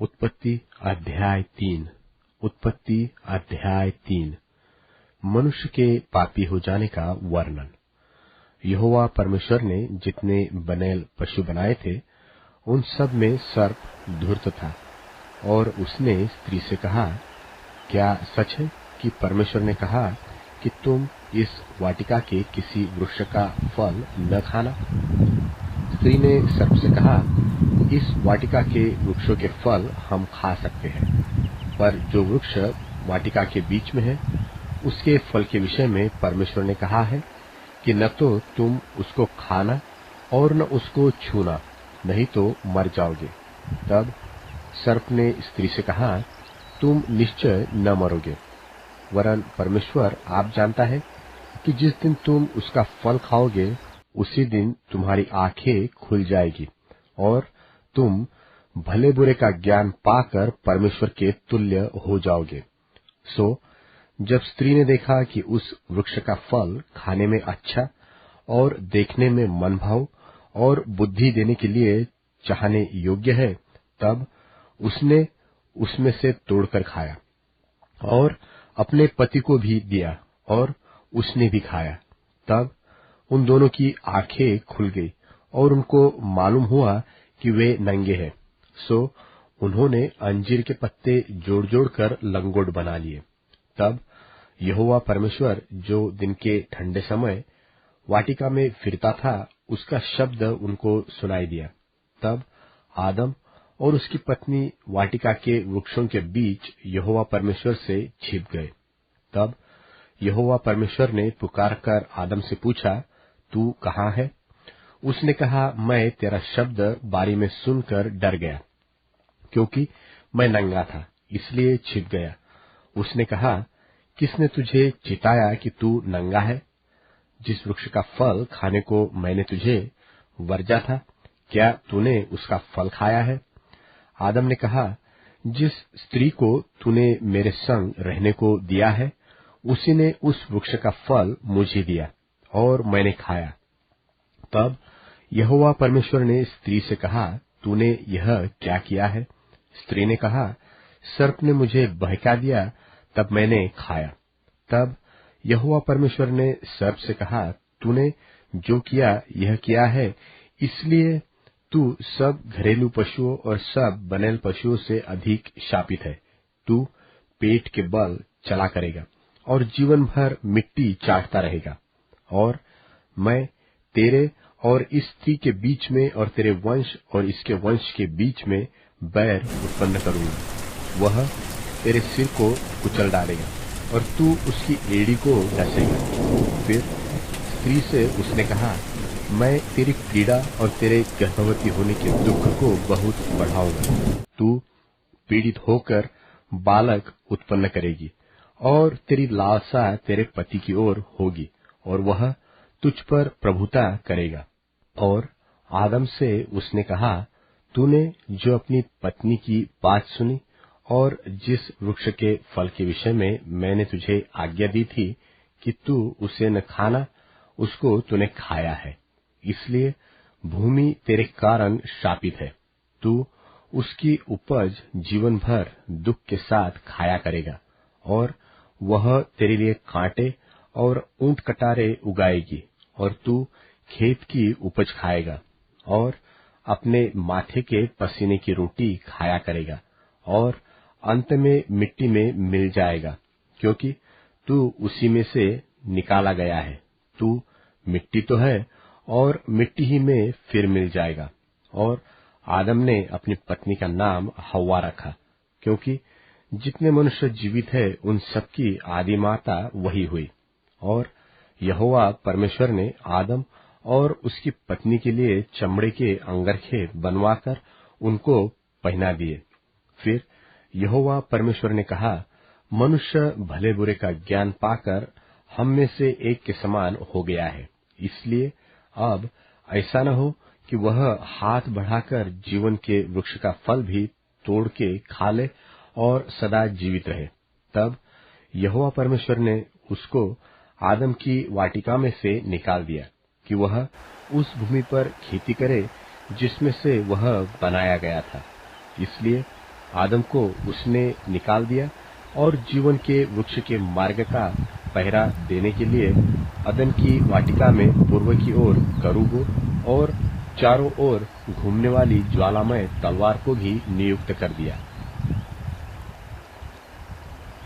उत्पत्ति अध्याय 3। उत्पत्ति अध्याय 3। मनुष्य के पापी हो जाने का वर्णन। यहोवा परमेश्वर ने जितने बनेल पशु बनाए थे उन सब में सर्प धूर्त था, और उसने स्त्री से कहा, क्या सच है कि परमेश्वर ने कहा कि तुम इस वाटिका के किसी वृक्ष का फल न खाना? स्त्री ने सर्प से कहा, इस वाटिका के वृक्षों के फल हम खा सकते हैं, पर जो वृक्ष वाटिका के बीच में है उसके फल के विषय में परमेश्वर ने कहा है कि न तो तुम उसको खाना और न उसको छूना, नहीं तो मर जाओगे। तब सर्प ने स्त्री से कहा, तुम निश्चय न मरोगे, वरन परमेश्वर आप जानता है कि जिस दिन तुम उसका फल खाओगे उसी दिन तुम्हारी आंखें खुल जाएगी और तुम भले बुरे का ज्ञान पाकर परमेश्वर के तुल्य हो जाओगे। सो जब स्त्री ने देखा कि उस वृक्ष का फल खाने में अच्छा और देखने में मनभाव और बुद्धि देने के लिए चाहने योग्य है, तब उसने उसमें से तोड़कर खाया और अपने पति को भी दिया, और उसने भी खाया। तब उन दोनों की आंखें खुल गई और उनको मालूम हुआ कि वे नंगे हैं। सो उन्होंने अंजीर के पत्ते जोड़ जोड़ कर लंगोट बना लिए। तब यहोवा परमेश्वर जो दिन के ठंडे समय वाटिका में फिरता था, उसका शब्द उनको सुनाई दिया। तब आदम और उसकी पत्नी वाटिका के वृक्षों के बीच यहोवा परमेश्वर से छिप गए। तब यहोवा परमेश्वर ने पुकारकर आदम से पूछा, तू कहाँ है? उसने कहा, मैं तेरा शब्द बारी में सुनकर डर गया, क्योंकि मैं नंगा था, इसलिए छिप गया। उसने कहा, किसने तुझे चिताया कि तू नंगा है? जिस वृक्ष का फल खाने को मैंने तुझे वर्जा था, क्या तूने उसका फल खाया है? आदम ने कहा, जिस स्त्री को तूने मेरे संग रहने को दिया है, उसी ने उस वृक्ष का फल मुझे दिया और मैंने खाया। तब यहोवा परमेश्वर ने स्त्री से कहा, तूने यह क्या किया है? स्त्री ने कहा, सर्प ने मुझे बहका दिया, तब मैंने खाया। तब यहोवा परमेश्वर ने सर्प से कहा, तूने जो किया यह किया है, इसलिए तू सब घरेलू पशुओं और सब बनेल पशुओं से अधिक शापित है। तू पेट के बल चला करेगा और जीवन भर मिट्टी चाटता रहेगा। और मैं तेरे और इस स्त्री के बीच में और तेरे वंश और इसके वंश के बीच में बैर उत्पन्न करूंगा। वह तेरे सिर को कुचल डालेगा और तू उसकी एड़ी को डसेगा। फिर स्त्री से उसने कहा, मैं तेरी पीड़ा और तेरे गर्भवती होने के दुख को बहुत बढ़ाऊंगा। तू पीड़ित होकर बालक उत्पन्न करेगी और तेरी लालसा तेरे पति की ओर होगी और वह तुझ पर प्रभुता करेगा। और आदम से उसने कहा, तूने जो अपनी पत्नी की बात सुनी और जिस वृक्ष के फल के विषय में मैंने तुझे आज्ञा दी थी कि तू उसे न खाना, उसको तूने खाया है, इसलिए भूमि तेरे कारण शापित है। तू उसकी उपज जीवन भर दुख के साथ खाया करेगा और वह तेरे लिए कांटे और ऊंट कटारे उगाएगी, और तू खेत की उपज खाएगा और अपने माथे के पसीने की रोटी खाया करेगा और अंत में मिट्टी में मिल जाएगा, क्योंकि तू उसी में से निकाला गया है। तू मिट्टी तो है और मिट्टी ही में फिर मिल जाएगा। और आदम ने अपनी पत्नी का नाम हव्वा रखा, क्योंकि जितने मनुष्य जीवित है उन सबकी आदि माता वही हुई। और यहोवा परमेश्वर ने आदम और उसकी पत्नी के लिए चमड़े के अंगरखे बनवाकर उनको पहना दिए। फिर यहोवा परमेश्वर ने कहा, मनुष्य भले बुरे का ज्ञान पाकर हम में से एक के समान हो गया है, इसलिए अब ऐसा न हो कि वह हाथ बढ़ाकर जीवन के वृक्ष का फल भी तोड़ के खा ले और सदा जीवित रहे। तब यहोवा परमेश्वर ने उसको आदम की वाटिका में से निकाल दिया कि वह उस भूमि पर खेती करे जिसमें से वह बनाया गया था। इसलिए आदम को उसने निकाल दिया और जीवन के वृक्ष के मार्ग का पहरा देने के लिए अदन की वाटिका में पूर्व की ओर करूबों और चारों ओर घूमने वाली ज्वालामय तलवार को भी नियुक्त कर दिया।